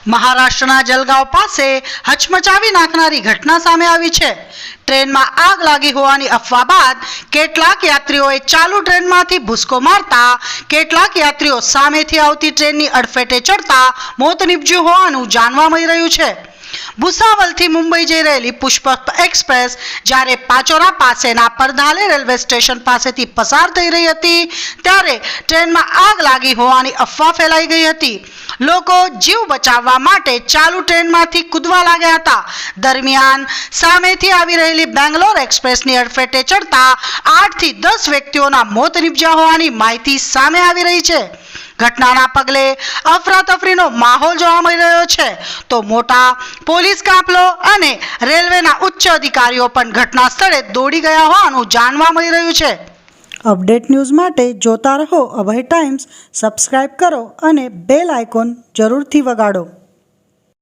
મહારાષ્ટ્રના જલગાંવ પાસે હચમચાવી નાખનારી ઘટના સામે આવી છે। ટ્રેનમાં આગ લાગી હોવાની અફવા બાદ કેટલાક યાત્રીઓએ ચાલુ ટ્રેનમાંથી ભૂસકો મારતા કેટલાક યાત્રીઓ સામેથી આવતી ટ્રેનની અડફેટે ચડતા મોત નીપજ્યું હોવાનું જાણવા મળી રહ્યું છે। ભુસાવલથી મુંબઈ જઈ રહેલી પુષ્પ એક્સપ્રેસ જ્યારે પાચોરા પાસેના પરધાલે રેલવે સ્ટેશન પાસેથી પસાર થઈ રહી હતી ત્યારે ટ્રેનમાં આગ લાગી હોવાની અફવા ફેલાઈ ગઈ હતી। લોકો જીવ બચાવવા માટે ચાલુ ટ્રેનમાંથી કૂદવા લાગ્યા હતા। દરમિયાન સામેથી આવી રહેલી બેંગ્લોર એક્સપ્રેસની અડફેટે ચડતા 8 થી 10 વ્યક્તિઓના મોત નીપજ્યા હોવાની માહિતી સામે આવી રહી છે। ઘટનાના પગલે અફરાતફરીનો માહોલ જોવા મળી રહ્યો છે તો મોટા પોલીસ કાફલો અને રેલવેના ઉચ્ચ અધિકારીઓ પણ ઘટના સ્થળે દોડી ગયા હોવાનું જાણવા મળી રહ્યું છે। અપડેટ ન્યૂઝ માટે જોતા રહો અભય ટાઈમ્સ, સબસ્ક્રાઇબ કરો અને બેલ આઇકોન જરૂરથી વગાડો।